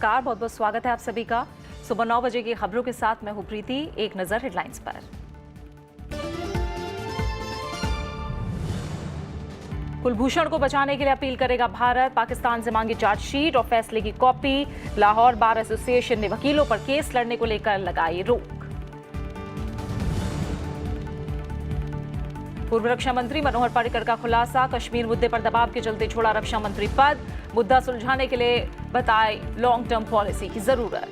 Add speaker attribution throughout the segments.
Speaker 1: नमस्कार, बहुत बहुत स्वागत है आप सभी का। सुबह 9 बजे की खबरों के साथ मैं हूं प्रीति। एक नजर हेडलाइंस पर। कुलभूषण को बचाने के लिए अपील करेगा भारत। पाकिस्तान से मांगी चार्जशीट और फैसले की कॉपी। लाहौर बार एसोसिएशन ने वकीलों पर केस लड़ने को लेकर लगाई रोक। पूर्व रक्षा मंत्री मनोहर पर्रिकर का खुलासा, कश्मीर मुद्दे पर दबाव के चलते छोड़ा रक्षा मंत्री पद। मुद्दा सुलझाने के लिए बताए लॉन्ग टर्म पॉलिसी की जरूरत।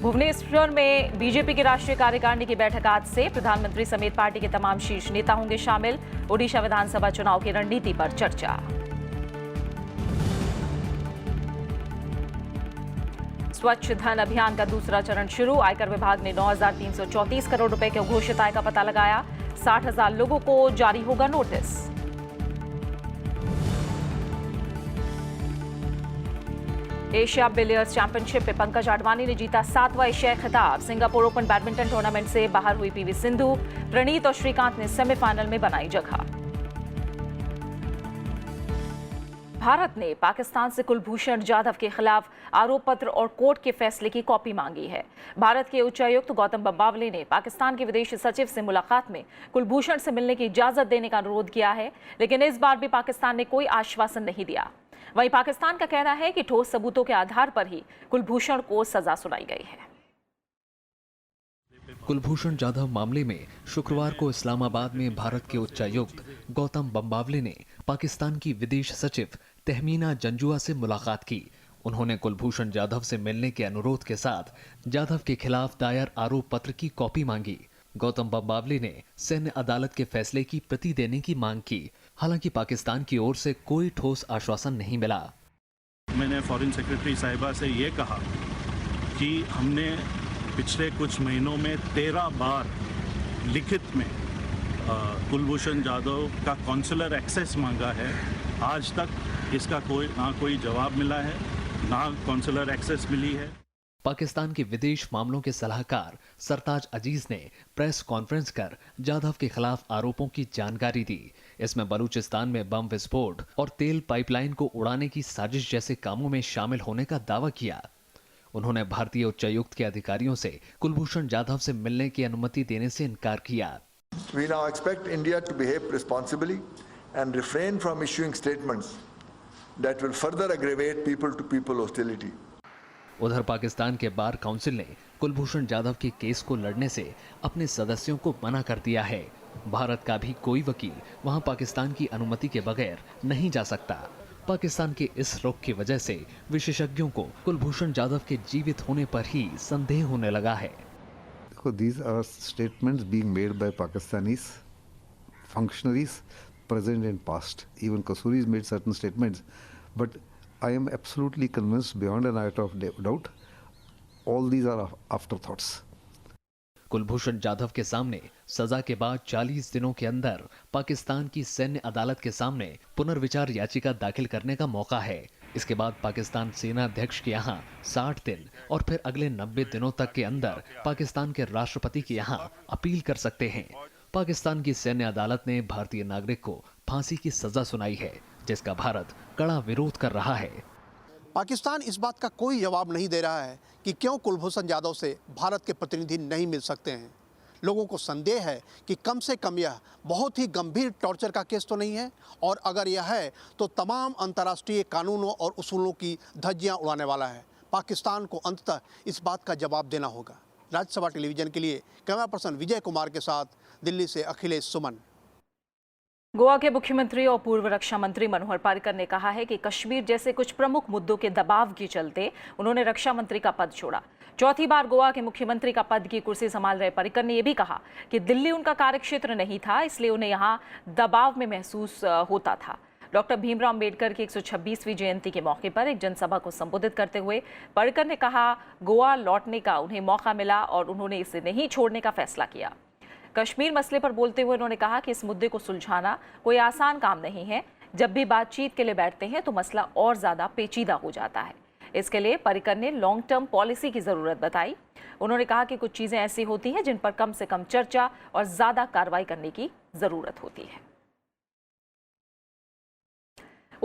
Speaker 1: भुवनेश्वर में बीजेपी की राष्ट्रीय कार्यकारिणी की बैठक आज से। प्रधानमंत्री समेत पार्टी के तमाम शीर्ष नेता होंगे शामिल। ओडिशा विधानसभा चुनाव की रणनीति पर चर्चा। स्वच्छ धन अभियान का दूसरा चरण शुरू। आयकर विभाग ने 9,334 करोड़ रुपए के घोषित आय का पता लगाया। 60,000 लोगों को जारी होगा नोटिस। एशिया बिलियर्ड्स चैंपियनशिप में पंकज आडवाणी ने जीता 7वां एशियाई खिताब। सिंगापुर ओपन बैडमिंटन टूर्नामेंट से बाहर हुई पीवी सिंधु। प्रणीत और श्रीकांत ने सेमीफाइनल में बनाई जगह। भारत ने पाकिस्तान से कुलभूषण जाधव के खिलाफ आरोप पत्र और कोर्ट के फैसले की कॉपी मांगी है। भारत के उच्चायुक्त गौतम बंबावले ने पाकिस्तान के विदेश सचिव से मुलाकात में कुलभूषण से मिलने की इजाजत देने का अनुरोध किया है, लेकिन इस बार भी पाकिस्तान ने कोई आश्वासन नहीं दिया। वहीं पाकिस्तान का कहना है कि ठोस सबूतों के आधार पर ही कुलभूषण को सजा सुनाई गई है।
Speaker 2: कुलभूषण जाधव मामले में शुक्रवार को इस्लामाबाद में भारत के उच्चायुक्त गौतम बंबावले ने पाकिस्तान की विदेश सचिव तहमीना जंजुआ से मुलाकात की। उन्होंने कुलभूषण जाधव से मिलने के अनुरोध के साथ जाधव के खिलाफ दायर आरोप पत्र की कॉपी मांगी। गौतम बंबावले ने सैन्य अदालत के फैसले की प्रति देने की मांग की। हालांकि पाकिस्तान की ओर से कोई ठोस आश्वासन नहीं मिला।
Speaker 3: मैंने फॉरेन सेक्रेटरी साहिबा से ये कहा कि हमने पिछले कुछ महीनों में 13 बार लिखित में कुलभूषण जाधव का कॉन्सुलर एक्सेस मांगा है। आज तक इसका कोई जवाब मिला है, ना कॉन्सुलर एक्सेस मिली है।
Speaker 2: पाकिस्तान के विदेश मामलों के सलाहकार सरताज अजीज ने प्रेस कॉन्फ्रेंस कर जाधव के खिलाफ आरोपों की जानकारी दी। इसमें बलूचिस्तान में बम विस्फोट और तेल पाइपलाइन को उड़ाने की साजिश जैसे कामों में शामिल होने का दावा किया। उन्होंने भारतीय उच्चायुक्त के अधिकारियों से कुलभूषण जाधव से मिलने की अनुमति देने से इनकार किया।
Speaker 4: We now expect India to behave responsibly and refrain from issuing statements that will further aggravate people-to-people hostility.
Speaker 2: उधर पाकिस्तान के बार काउंसिल ने कुलभूषण जाधव के केस को लड़ने से अपने सदस्यों को मना कर दिया है। भारत का भी कोई वकील वहां पाकिस्तान की अनुमति के बगैर नहीं जा सकता। पाकिस्तान के इस रुख की वजह से विशेषज्ञों को कुलभूषण जाधव के जीवित होने पर ही संदेह होने लगा है।
Speaker 5: These are statements being made by Pakistanis functionaries present and past. Even Kasuri has made certain statements, but I am absolutely convinced beyond an iota of doubt, all these are afterthoughts.
Speaker 2: Kulbhushan Jadhav के सामने सजा के बाद 40 दिनों के अंदर पाकिस्तान की सैन्य अदालत के सामने पुनर्विचार याचिका दाखिल करने का मौका है। इसके बाद पाकिस्तान सेना अध्यक्ष के यहाँ 60 दिन और फिर अगले 90 दिनों तक के अंदर पाकिस्तान के राष्ट्रपति के यहाँ अपील कर सकते हैं। पाकिस्तान की सैन्य अदालत ने भारतीय नागरिक को फांसी की सजा सुनाई है, जिसका भारत कड़ा विरोध कर रहा है।
Speaker 6: पाकिस्तान इस बात का कोई जवाब नहीं दे रहा है कि क्यों कुलभूषण जाधव से भारत के प्रतिनिधि नहीं मिल सकते हैं। लोगों को संदेह है कि कम से कम यह बहुत ही गंभीर टॉर्चर का केस तो नहीं है, और अगर यह है तो तमाम अंतर्राष्ट्रीय कानूनों और उसूलों की धज्जियां उड़ाने वाला है। पाकिस्तान को अंततः इस बात का जवाब देना होगा। राज्यसभा टेलीविजन के लिए कैमरा पर्सन विजय कुमार के साथ दिल्ली से अखिलेश सुमन।
Speaker 1: गोवा के मुख्यमंत्री और पूर्व रक्षा मंत्री मनोहर पर्रिकर ने कहा है कि कश्मीर जैसे कुछ प्रमुख मुद्दों के दबाव के चलते उन्होंने रक्षा मंत्री का पद छोड़ा। चौथी बार गोवा के मुख्यमंत्री का पद की कुर्सी संभाल रहे पर्रिकर ने यह भी कहा कि दिल्ली उनका कार्यक्षेत्र नहीं था, इसलिए उन्हें यहां दबाव में महसूस होता था। डॉक्टर भीमराव अम्बेडकर की 126वीं जयंती के मौके पर एक जनसभा को संबोधित करते हुए पर्रिकर ने कहा, गोवा लौटने का उन्हें मौका मिला और उन्होंने इसे नहीं छोड़ने का फैसला किया। कश्मीर मसले पर बोलते हुए उन्होंने कहा कि इस मुद्दे को सुलझाना कोई आसान काम नहीं है। जब भी बातचीत के लिए बैठते हैं तो मसला और ज्यादा पेचीदा हो जाता है। इसके लिए पर्रिकर ने लॉन्ग टर्म पॉलिसी की जरूरत बताई। उन्होंने कहा कि कुछ चीजें ऐसी होती हैं जिन पर कम से कम चर्चा और ज्यादा कार्रवाई करने की जरूरत होती है।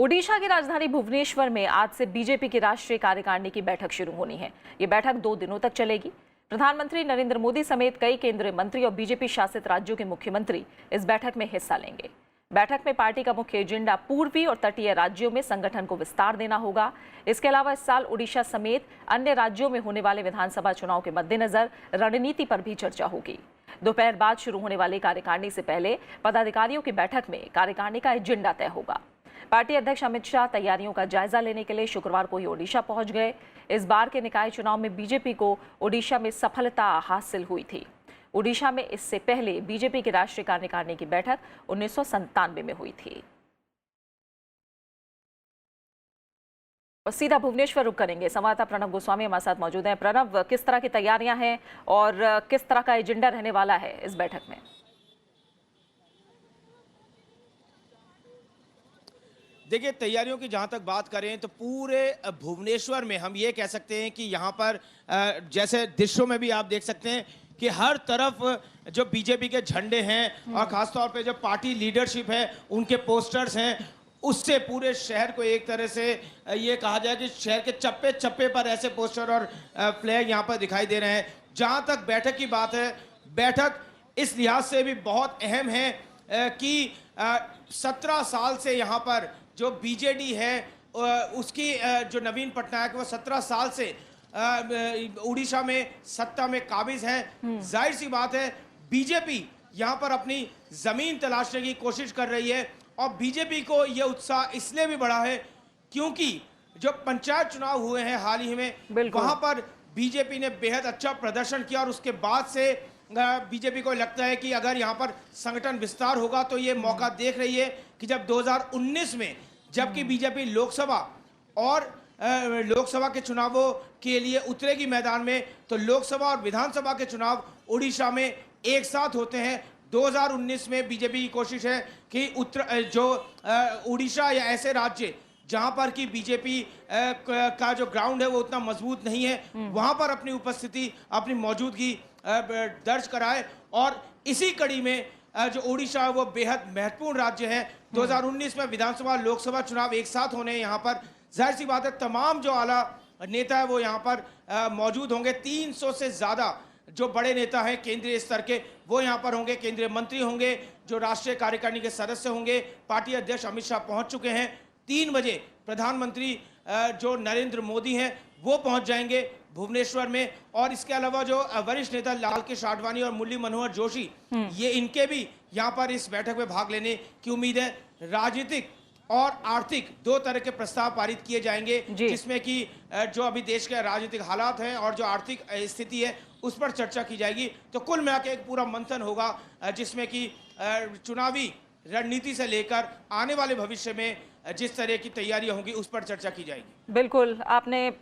Speaker 1: ओडिशा की राजधानी भुवनेश्वर में आज से बीजेपी की राष्ट्रीय कार्यकारिणी की बैठक शुरू होनी है। ये बैठक 2 दिनों तक चलेगी। प्रधानमंत्री नरेंद्र मोदी समेत कई केंद्रीय मंत्री और बीजेपी शासित राज्यों के मुख्यमंत्री इस बैठक में हिस्सा लेंगे। बैठक में पार्टी का मुख्य एजेंडा पूर्वी और तटीय राज्यों में संगठन को विस्तार देना होगा। इसके अलावा इस साल ओडिशा समेत अन्य राज्यों में होने वाले विधानसभा चुनाव के मद्देनजर रणनीति पर भी चर्चा होगी। दोपहर बाद शुरू होने वाली कार्यकारिणी से पहले पदाधिकारियों की बैठक में कार्यकारिणी का एजेंडा तय होगा। पार्टी अध्यक्ष अमित शाह तैयारियों का जायजा लेने के लिए शुक्रवार को ही ओडिशा पहुंच गए। इस बार के निकाय चुनाव में बीजेपी को ओडिशा में सफलता हासिल हुई थी। ओडिशा में इससे पहले बीजेपी की राष्ट्रीय कार्यकारिणी की बैठक 1997 में हुई थी। और सीधा भुवनेश्वर रुक करेंगे। संवाददाता प्रणव गोस्वामी हमारे साथ मौजूद हैं। प्रणव, किस तरह की तैयारियां हैं और किस तरह का एजेंडा रहने वाला है इस बैठक में?
Speaker 7: देखिए, तैयारियों की जहां तक बात करें तो पूरे भुवनेश्वर में हम ये कह सकते हैं कि यहां पर जैसे दृश्यों में भी आप देख सकते हैं कि हर तरफ जो बीजेपी के झंडे हैं और खासतौर पे जो पार्टी लीडरशिप है उनके पोस्टर्स हैं, उससे पूरे शहर को एक तरह से ये कहा जाए कि शहर के चप्पे चप्पे पर ऐसे पोस्टर और फ्लैग यहाँ पर दिखाई दे रहे हैं। जहाँ तक बैठक की बात है, बैठक इस लिहाज से भी बहुत अहम है कि 17 साल से यहाँ पर जो बीजेडी है उसकी जो नवीन पटनायक वो 17 साल से उड़ीसा में सत्ता में काबिज हैं। जाहिर सी बात है बीजेपी यहाँ पर अपनी जमीन तलाशने की कोशिश कर रही है और बीजेपी को यह उत्साह इसलिए भी बढ़ा है क्योंकि जो पंचायत चुनाव हुए हैं हाल ही में, वहां पर बीजेपी ने बेहद अच्छा प्रदर्शन किया और उसके बाद से बीजेपी को लगता है कि अगर यहाँ पर संगठन विस्तार होगा तो ये मौका देख रही है कि जब 2019 में जबकि बीजेपी लोकसभा और लोकसभा के चुनावों के लिए उतरेगी मैदान में, तो लोकसभा और विधानसभा के चुनाव उड़ीसा में एक साथ होते हैं। 2019 में बीजेपी की कोशिश है कि उड़ीसा या ऐसे राज्य जहां पर कि बीजेपी का जो ग्राउंड है वो उतना मजबूत नहीं है, वहां पर अपनी उपस्थिति, अपनी मौजूदगी दर्ज कराए। और इसी कड़ी में जो उड़ीसा है वो बेहद महत्वपूर्ण राज्य है। 2019 में विधानसभा लोकसभा चुनाव एक साथ होने यहाँ पर, जाहिर सी बात है तमाम जो आला नेता है वो यहाँ पर मौजूद होंगे। 300 से ज़्यादा जो बड़े नेता हैं केंद्रीय स्तर के वो यहाँ पर होंगे, केंद्रीय मंत्री होंगे, जो राष्ट्रीय कार्यकारिणी के सदस्य होंगे। पार्टी अध्यक्ष अमित शाह पहुँच चुके हैं। 3 बजे प्रधानमंत्री जो नरेंद्र मोदी हैं वो पहुँच जाएंगे भुवनेश्वर में। और इसके अलावा जो वरिष्ठ नेता लाल कृष्ण आडवाणी और मुरली मनोहर जोशी, ये इनके भी यहाँ पर इस बैठक में भाग लेने की उम्मीद है। राजनीतिक और आर्थिक 2 तरह के प्रस्ताव पारित किए जाएंगे, जिसमें कि जो अभी देश के राजनीतिक हालात हैं और जो आर्थिक स्थिति है उस पर चर्चा की जाएगी। तो कुल मिला के एक पूरा मंथन होगा जिसमें कि चुनावी रणनीति से लेकर आने वाले भविष्य में जिस तरह की तैयारियां होंगी उस पर चर्चा की जाएगी।
Speaker 1: बिल्कुल, आपने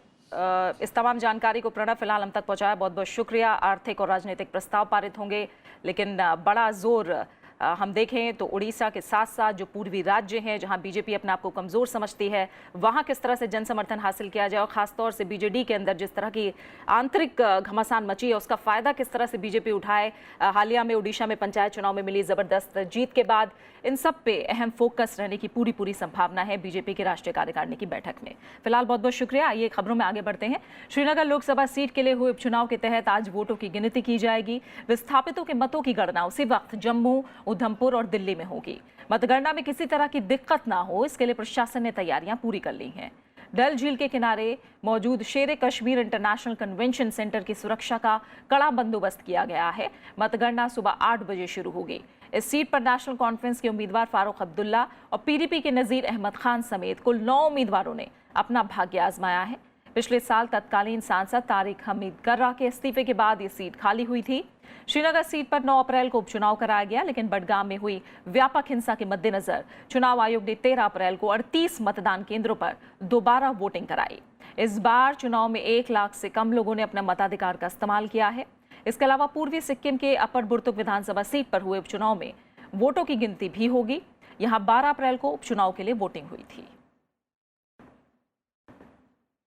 Speaker 1: इस तमाम जानकारी को प्रणव फिलहाल हम तक पहुंचाया, बहुत बहुत शुक्रिया। आर्थिक और राजनीतिक प्रस्ताव पारित होंगे, लेकिन बड़ा जोर हम देखें तो उड़ीसा के साथ साथ जो पूर्वी राज्य हैं जहां बीजेपी अपने आप को कमज़ोर समझती है, वहां किस तरह से जन समर्थन हासिल किया जाए और खासतौर से बीजेडी के अंदर जिस तरह की आंतरिक घमासान मची है उसका फ़ायदा किस तरह से बीजेपी उठाए। हालिया में उड़ीसा में पंचायत चुनाव में मिली ज़बरदस्त जीत के बाद इन सब पे अहम फोकस रहने की पूरी संभावना है बीजेपी की राष्ट्रीय कार्यकारिणी की बैठक में। फिलहाल बहुत बहुत शुक्रिया। आइए खबरों में आगे बढ़ते हैं। श्रीनगर लोकसभा सीट के लिए हुए उपचुनाव के तहत आज वोटों की गिनती की जाएगी। विस्थापितों के मतों की गणना उसी वक्त जम्मू, उधमपुर और दिल्ली में होगी। मतगणना में किसी तरह की दिक्कत ना हो, इसके लिए प्रशासन ने तैयारियां पूरी कर ली हैं। डल झील के किनारे मौजूद शेर कश्मीर इंटरनेशनल कन्वेंशन सेंटर की सुरक्षा का कड़ा बंदोबस्त किया गया है। मतगणना सुबह 8 बजे शुरू होगी। इस सीट पर नेशनल कॉन्फ्रेंस के उम्मीदवार फारूक अब्दुल्ला और पीडीपी के नजीर अहमद खान समेत कुल 9 उम्मीदवारों ने अपना भाग्य आजमाया है। पिछले साल तत्कालीन सांसद तारिक हमीद कर्रा के इस्तीफे के बाद ये सीट खाली हुई थी। श्रीनगर सीट पर 9 अप्रैल को उपचुनाव कराया गया, लेकिन बडगाम में हुई व्यापक हिंसा के मद्देनजर चुनाव आयोग ने 13 अप्रैल को 38 मतदान केंद्रों पर दोबारा वोटिंग कराई। इस बार चुनाव में 1 लाख से कम लोगों ने अपना मताधिकार का इस्तेमाल किया है। इसके अलावा पूर्वी सिक्किम के अपर बुर्तुक विधानसभा सीट पर हुए उपचुनाव में वोटों की गिनती भी होगी। यहां 12 अप्रैल को उपचुनाव के लिए वोटिंग हुई थी।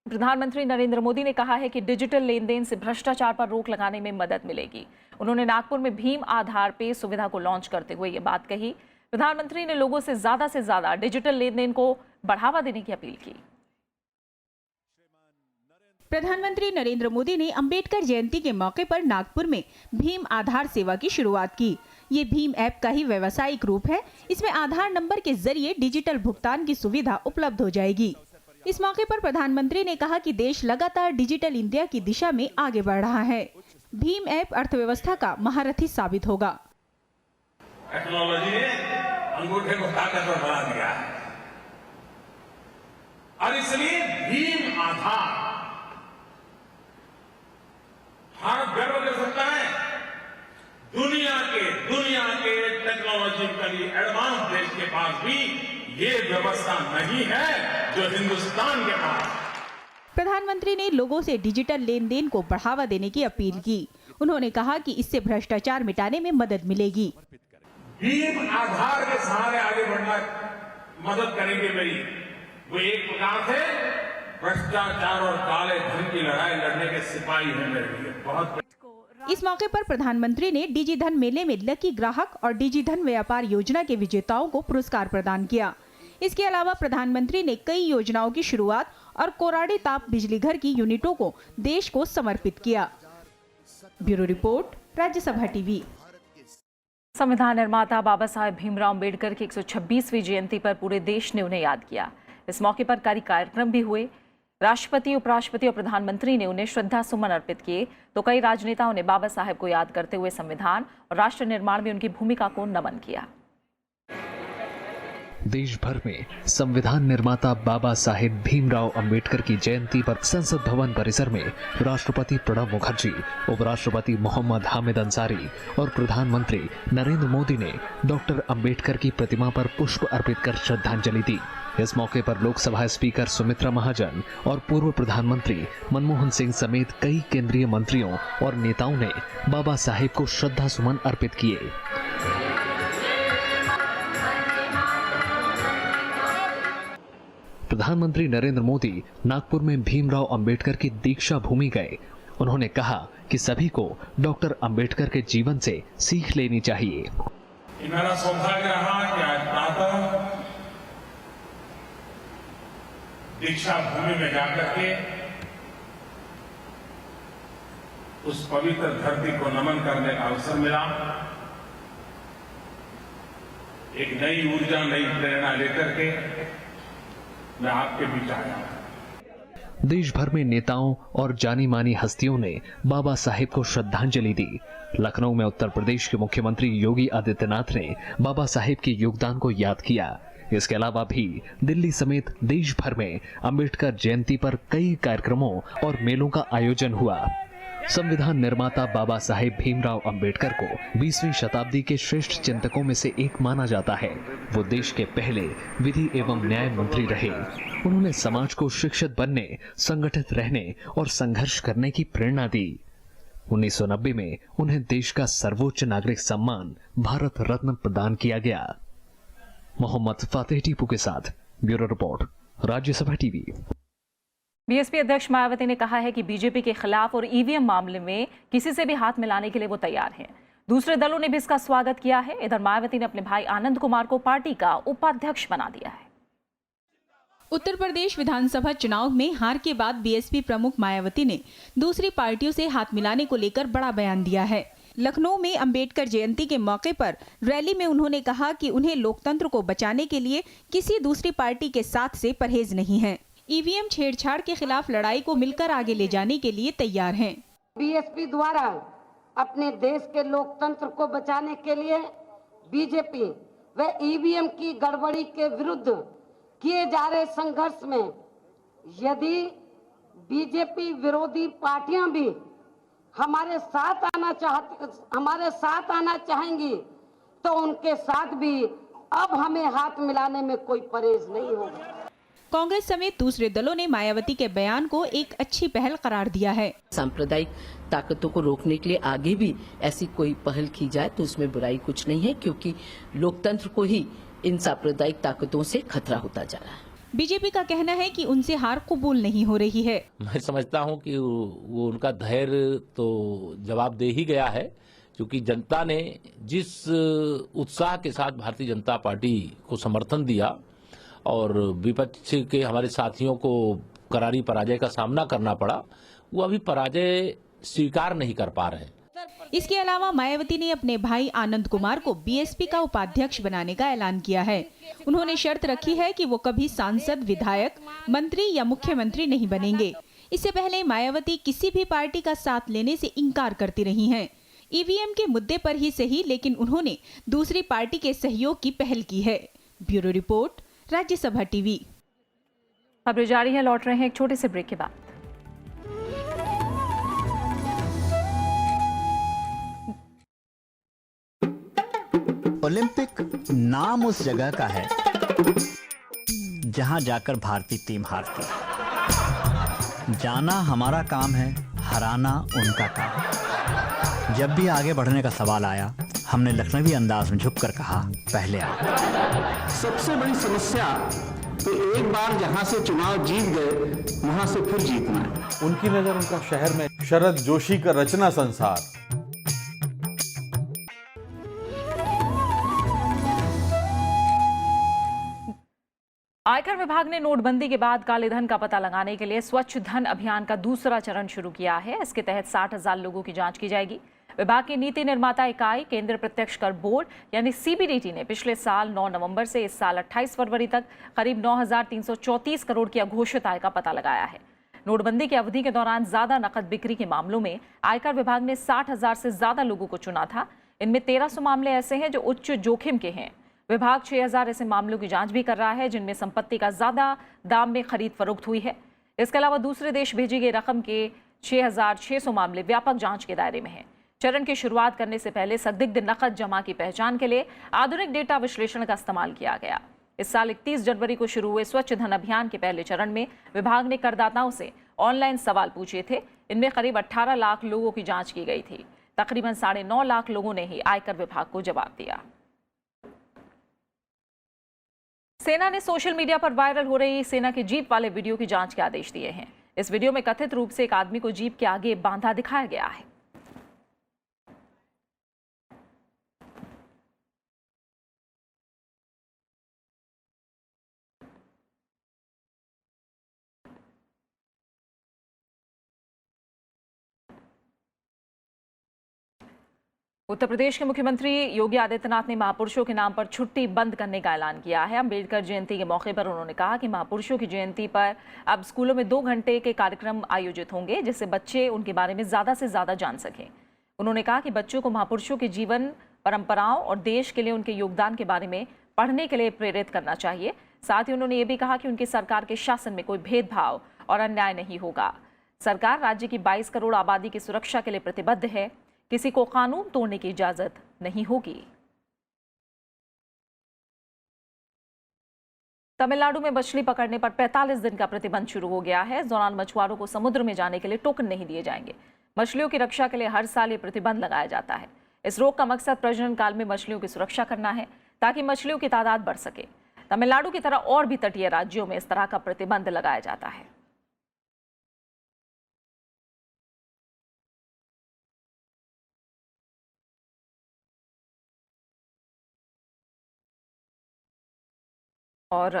Speaker 1: प्रधानमंत्री नरेंद्र मोदी ने कहा है कि डिजिटल लेन देन से भ्रष्टाचार पर रोक लगाने में मदद मिलेगी। उन्होंने नागपुर में भीम आधार पे सुविधा को लॉन्च करते हुए ये बात कही। प्रधानमंत्री ने लोगों से ज्यादा डिजिटल लेन देन को बढ़ावा देने की अपील की।
Speaker 8: प्रधानमंत्री नरेंद्र मोदी ने अंबेडकर जयंती के मौके पर नागपुर में भीम आधार सेवा की शुरुआत की। ये भीम ऐप का ही व्यावसायिक रूप है। इसमें आधार नंबर के जरिए डिजिटल भुगतान की सुविधा उपलब्ध हो जाएगी। इस मौके पर प्रधानमंत्री ने कहा कि देश लगातार डिजिटल इंडिया की दिशा में आगे बढ़ रहा है। भीम ऐप अर्थव्यवस्था का महारथी साबित होगा।
Speaker 9: टेक्नोलॉजी ने अंगूठे को ताकतवर बना दिया है और इसलिए भीम आधार भारत गर्व कर सकता है। दुनिया के टेक्नोलॉजिकली एडवांस देश के पास भी ये व्यवस्था नहीं है जो हिंदुस्तान के पास।
Speaker 8: प्रधानमंत्री ने लोगों से डिजिटल लेन देन को बढ़ावा देने की अपील की। उन्होंने कहा कि इससे भ्रष्टाचार मिटाने में मदद मिलेगी।
Speaker 9: भीम आधार के सहारे आगे बढ़ना मदद करेंगे मेरी। वो एक प्रकार से भ्रष्टाचार और काले धन की लड़ाई लड़ने के सिपाही हैं मेरे लिए। बहुत
Speaker 8: इस मौके पर प्रधानमंत्री ने डिजी धन मेले में लकी ग्राहक और डिजी धन व्यापार योजना के विजेताओं को पुरस्कार प्रदान किया। इसके अलावा प्रधानमंत्री ने कई योजनाओं की शुरुआत और कोराडी ताप बिजली घर की यूनिटों को देश को समर्पित किया। Bureau report, Rajya Sabha TV.
Speaker 1: संविधान निर्माता बाबा साहेब भीमराव अंबेडकर की 126वीं जयंती पर पूरे देश ने उन्हें याद किया। इस मौके पर कई कार्यक्रम भी हुए। राष्ट्रपति, उपराष्ट्रपति और प्रधानमंत्री ने उन्हें श्रद्धा सुमन अर्पित किए, तो कई राजनेताओं ने बाबा साहेब को याद करते हुए संविधान और राष्ट्र निर्माण में उनकी भूमिका को नमन किया।
Speaker 2: देश भर में संविधान निर्माता बाबा साहेब भीमराव अंबेडकर की जयंती पर संसद भवन परिसर में राष्ट्रपति प्रणब मुखर्जी, उपराष्ट्रपति मोहम्मद हामिद अंसारी और प्रधानमंत्री नरेंद्र मोदी ने डॉक्टर अंबेडकर की प्रतिमा पर पुष्प अर्पित कर श्रद्धांजलि दी। इस मौके पर लोकसभा स्पीकर सुमित्रा महाजन और पूर्व प्रधानमंत्री मनमोहन सिंह समेत कई केंद्रीय मंत्रियों और नेताओं ने बाबा साहेब को श्रद्धा सुमन अर्पित किए। प्रधानमंत्री नरेंद्र मोदी नागपुर में भीमराव अंबेडकर की दीक्षा भूमि गए। उन्होंने कहा कि सभी को डॉक्टर अंबेडकर के जीवन से सीख लेनी चाहिए।
Speaker 9: मेरा सौभाग्य रहा कि आज प्रातः दीक्षा भूमि में जाकर के उस पवित्र धरती को नमन करने का अवसर मिला। एक नई ऊर्जा, नई प्रेरणा लेकर के मैं आपके बीच आया।
Speaker 2: देश भर में नेताओं और जानी मानी हस्तियों ने बाबा साहेब को श्रद्धांजलि दी। लखनऊ में उत्तर प्रदेश के मुख्यमंत्री योगी आदित्यनाथ ने बाबा साहेब के योगदान को याद किया। इसके अलावा भी दिल्ली समेत देश भर में अंबेडकर जयंती पर कई कार्यक्रमों और मेलों का आयोजन हुआ। संविधान निर्माता बाबा साहेब भीमराव अंबेडकर को 20वीं शताब्दी के श्रेष्ठ चिंतकों में से एक माना जाता है। वो देश के पहले विधि एवं न्याय मंत्री रहे। उन्होंने समाज को शिक्षित बनने, संगठित रहने और संघर्ष करने की प्रेरणा दी। 1990 में उन्हें देश का सर्वोच्च नागरिक सम्मान भारत रत्न प्रदान किया गया। मोहम्मद फातेह टीपू के साथ bureau report, Rajya Sabha TV.
Speaker 1: BSP अध्यक्ष मायावती ने कहा है कि बीजेपी के खिलाफ और ईवीएम मामले में किसी से भी हाथ मिलाने के लिए वो तैयार हैं। दूसरे दलों ने भी इसका स्वागत किया है। इधर मायावती ने अपने भाई आनंद कुमार को पार्टी का उपाध्यक्ष बना दिया है।
Speaker 8: उत्तर प्रदेश विधानसभा चुनाव में हार के बाद बीएसपी प्रमुख मायावती ने दूसरी पार्टियों से हाथ मिलाने को लेकर बड़ा बयान दिया है। लखनऊ में अंबेडकर जयंती के मौके पर रैली में उन्होंने कहा कि उन्हें लोकतंत्र को बचाने के लिए किसी दूसरी पार्टी के साथ से परहेज नहीं है। ईवीएम छेड़छाड़ के खिलाफ लड़ाई को मिलकर आगे ले जाने के लिए तैयार हैं।
Speaker 10: बीएसपी द्वारा अपने देश के लोकतंत्र को बचाने के लिए बीजेपी व ईवीएम की गड़बड़ी के विरुद्ध किए जा रहे संघर्ष में यदि बीजेपी विरोधी पार्टियां भी हमारे साथ आना चाहेंगी तो उनके साथ भी अब हमें हाथ मिलाने में कोई परहेज नहीं होगा।
Speaker 8: कांग्रेस समेत दूसरे दलों ने मायावती के बयान को एक अच्छी पहल करार दिया है।
Speaker 11: सांप्रदायिक ताकतों को रोकने के लिए आगे भी ऐसी कोई पहल की जाए तो उसमें बुराई कुछ नहीं है, क्योंकि लोकतंत्र को ही इन सांप्रदायिक ताकतों से खतरा होता जा रहा है।
Speaker 8: बीजेपी का कहना है कि उनसे हार कबूल नहीं हो रही है।
Speaker 12: मैं समझता हूं कि वो उनका धैर्य तो जवाब दे ही गया है, क्योंकि जनता ने जिस उत्साह के साथ भारतीय जनता पार्टी को समर्थन दिया और विपक्ष के हमारे साथियों को करारी पराजय का सामना करना पड़ा, वो अभी पराजय स्वीकार नहीं कर पा रहे हैं।
Speaker 8: इसके अलावा मायावती ने अपने भाई आनंद कुमार को बीएसपी का उपाध्यक्ष बनाने का ऐलान किया है। उन्होंने शर्त रखी है कि वो कभी सांसद, विधायक, मंत्री या मुख्यमंत्री नहीं बनेंगे। इससे पहले मायावती किसी भी पार्टी का साथ लेने से इनकार करती रही हैं। ईवीएम के मुद्दे पर ही सही, लेकिन उन्होंने दूसरी पार्टी के सहयोग की पहल की है। Bureau report, Rajya Sabha TV.
Speaker 1: खबरें जारी है, लौट रहे हैं एक छोटे से ब्रेक के बाद।
Speaker 13: ओलंपिक नाम उस जगह का है जहां जाकर भारतीय टीम हारती है। जाना हमारा काम है, हराना उनका काम। जब भी आगे बढ़ने का सवाल आया, हमने लखनवी अंदाज में झुककर कहा, पहले आओ।
Speaker 14: सबसे बड़ी समस्या तो एक बार जहां से चुनाव जीत गए, वहां से फिर जीतना है।
Speaker 15: उनकी नजर उनका शहर में शरद जोशी का रचना संसार।
Speaker 1: आयकर विभाग ने नोटबंदी के बाद काले धन का पता लगाने के लिए स्वच्छ धन अभियान का दूसरा चरण शुरू किया है। इसके तहत 60,000 लोगों की जांच की जाएगी। विभाग की नीति निर्माता इकाई केंद्र प्रत्यक्ष कर बोर्ड यानी सीबीडीटी ने पिछले साल 9 नवंबर से इस साल 28 फरवरी तक करीब 9,334 करोड़ की अघोषित आय का पता लगाया है। नोटबंदी की अवधि के दौरान ज्यादा नकद बिक्री के मामलों में आयकर विभाग ने 60,000 से ज्यादा लोगों को चुना था। इनमें 1300 मामले ऐसे हैं जो उच्च जोखिम के हैं। विभाग 6,000 ऐसे मामलों की जांच भी कर रहा है जिनमें संपत्ति का ज्यादा दाम में खरीद फरोख्त हुई है। इसके अलावा दूसरे देश भेजी गई रकम के 6,600 मामले व्यापक जांच के दायरे में हैं। चरण की शुरुआत करने से पहले संदिग्ध नकद जमा की पहचान के लिए आधुनिक डेटा विश्लेषण का इस्तेमाल किया गया। इस साल 31 जनवरी को शुरू हुए स्वच्छ धन अभियान के पहले चरण में विभाग ने करदाताओं से ऑनलाइन सवाल पूछे थे। इनमें करीब 18 लाख लोगों की जांच की गई थी। तकरीबन 9.5 लाख लोगों ने ही आयकर विभाग को जवाब दिया। सेना ने सोशल मीडिया पर वायरल हो रही सेना के जीप वाले वीडियो की जांच के आदेश दिए हैं। इस वीडियो में कथित रूप से एक आदमी को जीप के आगे बांधा दिखाया गया है। उत्तर प्रदेश के मुख्यमंत्री योगी आदित्यनाथ ने महापुरुषों के नाम पर छुट्टी बंद करने का ऐलान किया है। अंबेडकर जयंती के मौके पर उन्होंने कहा कि महापुरुषों की जयंती पर अब स्कूलों में 2 घंटे के कार्यक्रम आयोजित होंगे जिससे बच्चे उनके बारे में ज़्यादा से ज़्यादा जान सकें। उन्होंने कहा कि बच्चों को महापुरुषों के जीवन, परंपराओं और देश के लिए उनके योगदान के बारे में पढ़ने के लिए प्रेरित करना चाहिए। साथ ही उन्होंने ये भी कहा कि उनकी सरकार के शासन में कोई भेदभाव और अन्याय नहीं होगा। सरकार राज्य की 22 करोड़ आबादी की सुरक्षा के लिए प्रतिबद्ध है। किसी को कानून तोड़ने की इजाजत नहीं होगी। तमिलनाडु में मछली पकड़ने पर 45 दिन का प्रतिबंध शुरू हो गया है। इस दौरान मछुआरों को समुद्र में जाने के लिए टोकन नहीं दिए जाएंगे। मछलियों की रक्षा के लिए हर साल ये प्रतिबंध लगाया जाता है। इस रोक का मकसद प्रजनन काल में मछलियों की सुरक्षा करना है ताकि मछलियों की तादाद बढ़ सके। तमिलनाडु की तरह और भी तटीय राज्यों में इस तरह का प्रतिबंध लगाया जाता है। और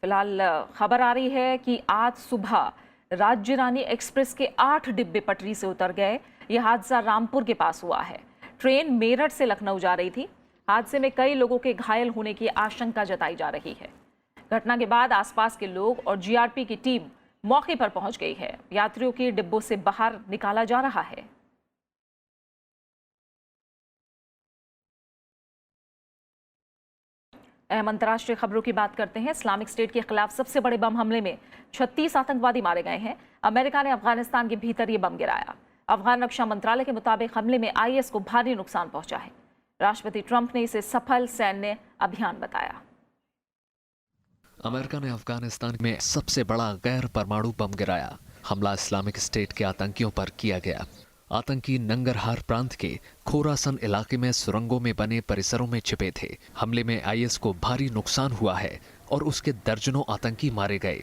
Speaker 1: फिलहाल खबर आ रही है कि आज सुबह राज्य रानी एक्सप्रेस के 8 डिब्बे पटरी से उतर गए। यह हादसा रामपुर के पास हुआ है। ट्रेन मेरठ से लखनऊ जा रही थी। हादसे में कई लोगों के घायल होने की आशंका जताई जा रही है। घटना के बाद आसपास के लोग और जीआरपी की टीम मौके पर पहुंच गई है। यात्रियों की डिब्बों से बाहर निकाला जा रहा है। अहम अंतर्राष्ट्रीय खबरों की बात करते हैं। इस्लामिक स्टेट के खिलाफ सबसे बड़े बम हमले में 36 आतंकवादी मारे गए हैं। अमेरिका ने अफगानिस्तान के भीतर ये बम गिराया। अफगान रक्षा मंत्रालय के मुताबिक हमले में आईएस को भारी नुकसान पहुंचा है। राष्ट्रपति ट्रंप ने इसे सफल सैन्य अभियान बताया।
Speaker 2: अमेरिका ने अफगानिस्तान में सबसे बड़ा गैर परमाणु बम गिराया। हमला इस्लामिक स्टेट के आतंकियों पर किया गया। आतंकी नंगरहार प्रांत के खोरासन इलाके में सुरंगों में बने परिसरों में छिपे थे। हमले में आईएस को भारी नुकसान हुआ है और उसके दर्जनों आतंकी मारे गए।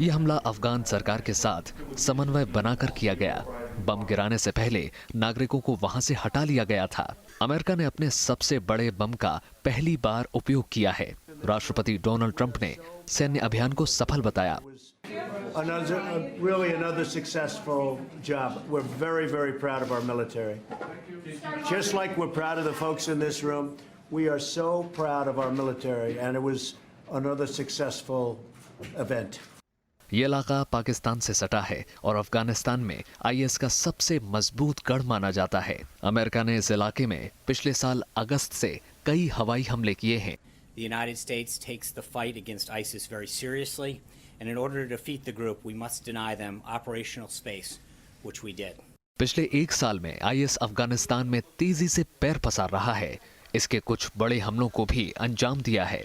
Speaker 2: ये हमला अफगान सरकार के साथ समन्वय बनाकर किया गया। बम गिराने से पहले नागरिकों को वहां से हटा लिया गया था। अमेरिका ने अपने सबसे बड़े बम का पहली बार उपयोग किया है। राष्ट्रपति डोनाल्ड ट्रंप ने सैन्य अभियान को सफल बताया।
Speaker 16: Another successful job. We're very, very proud of our military. Just like we're proud of the folks in this room, we are so proud of our military, and it was another successful event.
Speaker 2: ये इलाका पाकिस्तान से सटा है और अफगानिस्तान में IS का सबसे मजबूत गढ़ माना जाता है। अमेरिका ने इस इलाके में पिछले साल अगस्त से कई हवाई हमले किए हैं।
Speaker 17: The United States takes the fight against ISIS very seriously, and in order to defeat the group, we must deny them operational space, which we did.
Speaker 2: पिछले एक साल में आईएस अफगानिस्तान में तेजी से पैर पसार रहा है। इसके कुछ बड़े हमलों को भी अंजाम दिया है,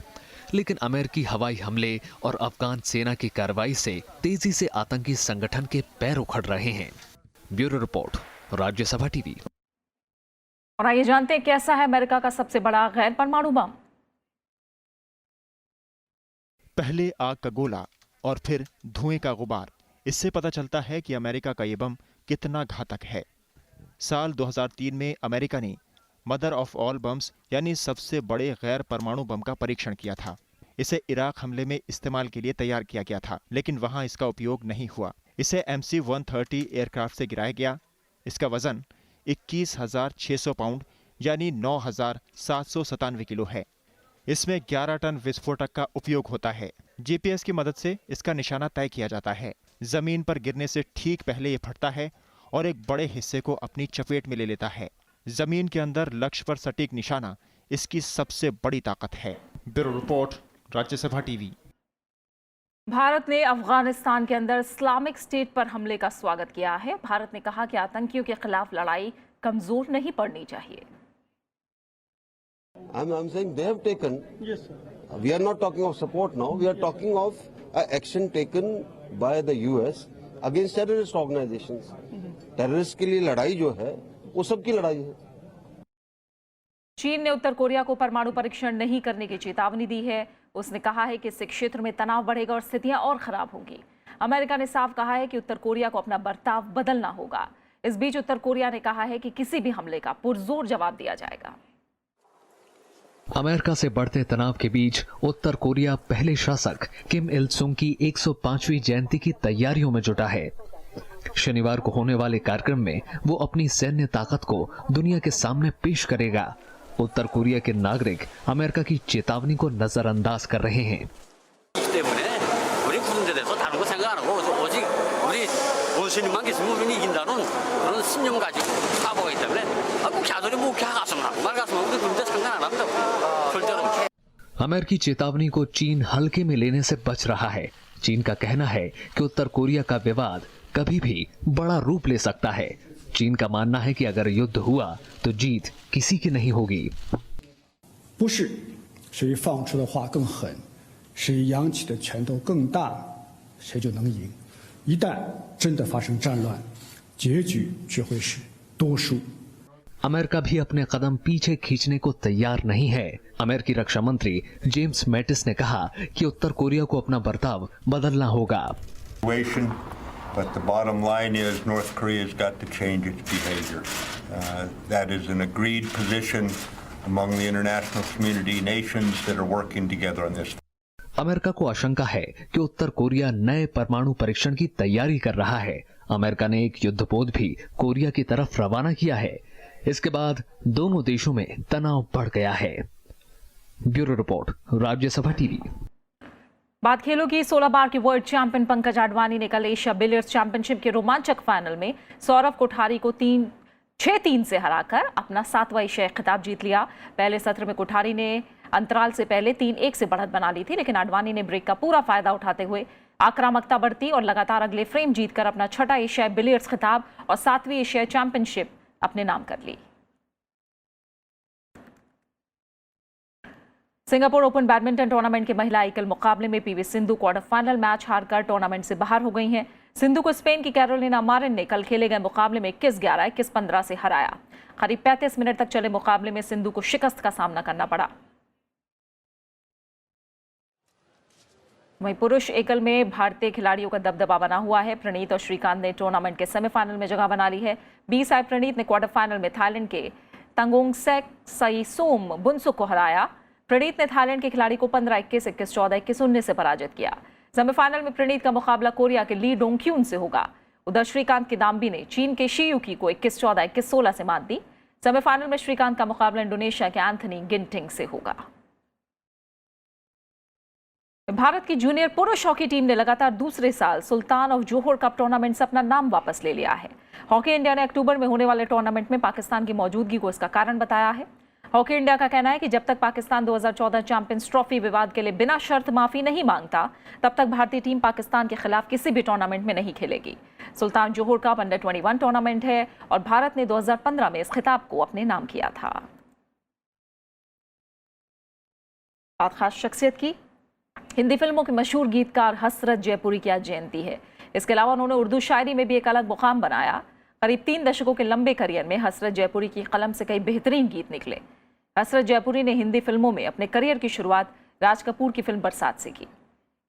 Speaker 2: लेकिन अमेरिकी हवाई हमले और अफगान सेना की कार्रवाई से तेजी से आतंकी संगठन के पैर उखड़ रहे हैं। Bureau report, Rajya Sabha TV.
Speaker 1: और आइए जानते हैं कैसा है अमेरिका का सबसे बड़ा गैर परमाणु बम।
Speaker 18: पहले आग का गोला और फिर धुएं का गुबार, इससे पता चलता है कि अमेरिका का ये बम कितना घातक है। साल 2003 में अमेरिका ने मदर ऑफ ऑल बम्स यानी सबसे बड़े गैर परमाणु बम का परीक्षण किया था। इसे इराक हमले में इस्तेमाल के लिए तैयार किया गया था, लेकिन वहां इसका उपयोग नहीं हुआ। इसे MC-130 एयरक्राफ्ट से गिराया गया। इसका वजन 21,600 पाउंड यानी 9,797 किलो है। इसमें 11 टन विस्फोटक का उपयोग होता है। GPS की मदद से इसका निशाना तय किया जाता है। जमीन पर गिरने से ठीक पहले ये फटता है और एक बड़े हिस्से को अपनी चपेट में ले लेता है। जमीन के अंदर लक्ष्य पर सटीक निशाना इसकी सबसे बड़ी ताकत है। Bureau report, Rajya Sabha TV.
Speaker 1: Bharat ने अफगानिस्तान के अंदर इस्लामिक स्टेट पर हमले का स्वागत किया है। भारत ने कहा कि आतंकियों के खिलाफ लड़ाई कमजोर नहीं पड़नी चाहिए।
Speaker 19: I'm saying they have taken. Yes, sir. We are not talking of support now. We are talking of action taken by the US against terrorist organizations. Terrorist के लिए लड़ाई जो है वो सबकी लड़ाई है।
Speaker 1: चीन ने उत्तर कोरिया को परमाणु परीक्षण नहीं करने की चेतावनी दी है। उसने कहा है कि इससे क्षेत्र में तनाव बढ़ेगा और स्थितियां और खराब होंगी। अमेरिका ने साफ कहा है कि उत्तर कोरिया को अपना बर्ताव बदलना होगा। इस बीच उत्तर कोरिया ने कहा है कि किसी भी हमले का पुरजोर जवाब दिया जाएगा।
Speaker 2: अमेरिका से बढ़ते तनाव के बीच उत्तर कोरिया पहले शासक किम इल सुंग की 105वीं जयंती की तैयारियों में जुटा है। शनिवार को होने वाले कार्यक्रम में वो अपनी सैन्य ताकत को दुनिया के सामने पेश करेगा। उत्तर कोरिया के नागरिक अमेरिका की चेतावनी को नजरअंदाज कर रहे हैं। अमेरिकी चेतावनी को चीन हल्के में लेने से बच रहा है। चीन का कहना है कि उत्तर कोरिया का विवाद कभी भी बड़ा रूप ले सकता है। चीन का मानना है कि अगर युद्ध हुआ तो जीत किसी की नहीं होगी।
Speaker 20: 不是谁放出的话更狠，谁扬起的拳头更大，谁就能赢。一旦真的发生战乱，结局却会是多数。
Speaker 2: अमेरिका भी अपने कदम पीछे खींचने को तैयार नहीं है। अमेरिकी रक्षा मंत्री जेम्स मैटिस ने कहा कि उत्तर कोरिया को अपना बर्ताव बदलना होगा।
Speaker 21: But the bottom line is North Korea's got to change its behavior. That is an agreed position among the international community, nations that are working together on this.
Speaker 2: America को आशंका है कि उत्तर कोरिया नए परमाणु परीक्षण की तैयारी कर रहा है। अमेरिका ने एक युद्धपोत भी कोरिया की तरफ रवाना किया है। इसके बाद दोनों देशों में तनाव बढ़ गया है। Bureau report, Rajya Sabha TV.
Speaker 1: बात खेलों की। 16 बार के वर्ल्ड चैंपियन पंकज आडवाणी ने कल एशिया बिलियर्ड्स चैंपियनशिप के रोमांचक फाइनल में सौरव कोठारी को 6-3 से हराकर अपना 7वां एशियाई खिताब जीत लिया। पहले सत्र में कोठारी ने अंतराल से पहले 3-1 से बढ़त बना ली थी, लेकिन आडवाणी ने ब्रेक का पूरा फायदा उठाते हुए आक्रामकता बढ़ती और लगातार अगले फ्रेम जीतकर अपना 6वां एशियाई बिलियर्ड्स खिताब और 7वीं एशियाई चैंपियनशिप अपने नाम कर ली। सिंगापुर ओपन बैडमिंटन टूर्नामेंट के महिला एकल मुकाबले में PV Sindhu quarter final match हारकर टूर्नामेंट से बाहर हो गई हैं। सिंधु को स्पेन की कैरोलिना मारिन ने कल खेले गए मुकाबले में 21-11, 21-15 से हराया। करीब 35 मिनट तक चले मुकाबले में सिंधु को शिकस्त का सामना करना पड़ा। वहीं पुरुष एकल में भारतीय खिलाड़ियों का दबदबा बना हुआ है। प्रणीत और श्रीकांत ने टूर्नामेंट के सेमीफाइनल में जगह बना ली है। 20 साल प्रणीत ने क्वार्टर फाइनल में थाईलैंड के तंगोंगसेक साइसोम बुनसुक को हराया। प्रणीत ने थाईलैंड के खिलाड़ी को 15-21, 21-14, 21-19 से पराजित किया। सेमीफाइनल में प्रणीत का मुकाबला कोरिया के ली डोंगक्यून से होगा। उधर श्रीकांत की दाम्बी ने चीन के शीयुकी को 21-14, 21-16 से मात दी। सेमीफाइनल में श्रीकांत का मुकाबला इंडोनेशिया के एंथनी गिंटिंग से होगा। भारत की जूनियर पुरुष हॉकी टीम ने लगातार दूसरे साल सुल्तान ऑफ जोहोर कप टूर्नामेंट से अपना नाम वापस ले लिया है। हॉकी इंडिया ने अक्टूबर में होने वाले टूर्नामेंट में पाकिस्तान की मौजूदगी को इसका कारण बताया है। हॉकी इंडिया का कहना है कि जब तक पाकिस्तान 2014 चैंपियंस ट्रॉफी विवाद के लिए बिना शर्त माफी नहीं मांगता, तब तक भारतीय टीम पाकिस्तान के खिलाफ किसी भी टूर्नामेंट में नहीं खेलेगी। सुल्तान जोहोर कप अंडर 21 टूर्नामेंट है और भारत ने 2015 में इस खिताब को अपने नाम किया था। बात खास शख्सियत की। हिंदी फिल्मों के मशहूर गीतकार हसरत जयपुरी की आज जयंती है। इसके अलावा उन्होंने उर्दू शायरी में भी एक अलग मुकाम बनाया। करीब 3 दशकों के लंबे करियर में हसरत जयपुरी की कलम से कई बेहतरीन गीत निकले। हसरत जयपुरी ने हिंदी फिल्मों में अपने करियर की शुरुआत राज कपूर की फिल्म बरसात से की।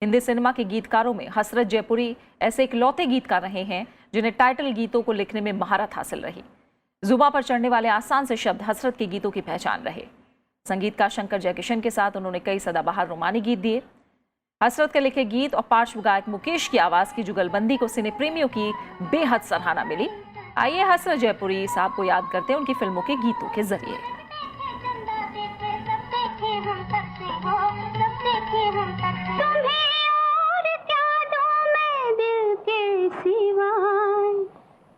Speaker 1: हिंदी सिनेमा के गीतकारों में हसरत जयपुरी ऐसे इकलौते गीतकार रहे हैं जिन्हें टाइटल गीतों को लिखने में महारत हासिल रही। जुबां पर चढ़ने वाले आसान से शब्द हसरत के गीतों की पहचान रहे। संगीतकार शंकर जयकिशन के साथ उन्होंने कई सदाबहार रोमानी गीत दिए। हसरत के लिखे गीत और पार्श्व गायक मुकेश की आवाज की जुगलबंदी को सिने प्रेमियों की बेहद सराहना मिली। आइए हसरत जयपुरी साहब को याद करते हैं उनकी फिल्मों के गीतों के जरिए।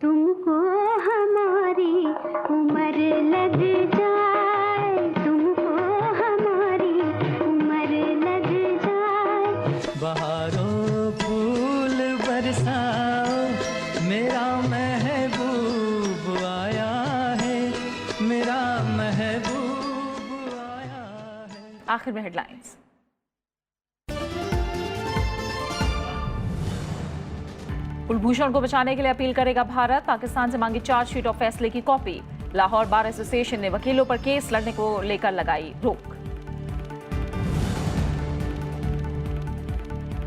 Speaker 3: तुमको हमारी उम्र लग जाए, तुमको हमारी उम्र लग जाए।
Speaker 4: बहारों फूल बरसाओ, मेरा महबूब आया है, मेरा महबूब आया है।
Speaker 1: आखिर में हेडलाइंस। कुलभूषण को बचाने के लिए अपील करेगा भारत। पाकिस्तान से मांगी चार्जशीट और फैसले की कॉपी। लाहौर बार एसोसिएशन ने वकीलों पर केस लड़ने को लेकर लगाई रोक।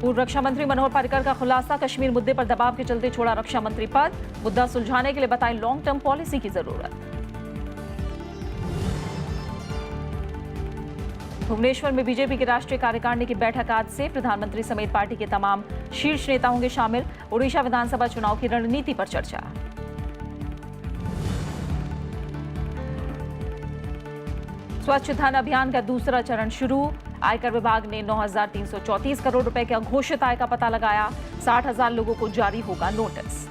Speaker 1: पूर्व रक्षा मंत्री मनोहर पर्रिकर का खुलासा, कश्मीर मुद्दे पर दबाव के चलते छोड़ा रक्षा मंत्री पद। मुद्दा सुलझाने के लिए बताई लॉन्ग टर्म पॉलिसी की जरूरत। भुवनेश्वर में बीजेपी की राष्ट्रीय कार्यकारिणी की बैठक आज से। प्रधानमंत्री समेत पार्टी के तमाम शीर्ष नेता होंगे शामिल। ओडिशा विधानसभा चुनाव की रणनीति पर चर्चा। स्वच्छ धन अभियान का दूसरा चरण शुरू। आयकर विभाग ने 9,334 करोड़ रुपए के अघोषित आय का पता लगाया। 60,000 लोगों को जारी होगा नोटिस।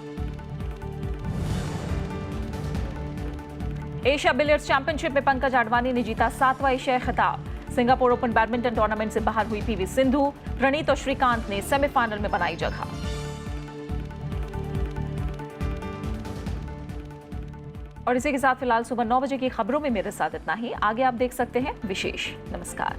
Speaker 1: एशिया बिलियर्ड्स चैंपियनशिप में पंकज आडवाणी ने जीता 7वां एशियाई खिताब। सिंगापुर ओपन बैडमिंटन टूर्नामेंट से बाहर हुई पीवी सिंधु। प्रणीत और श्रीकांत ने सेमीफाइनल में बनाई जगह। और इसी के साथ फिलहाल सुबह 9 बजे की खबरों में मेरे साथ इतना ही। आगे आप देख सकते हैं विशेष। नमस्कार।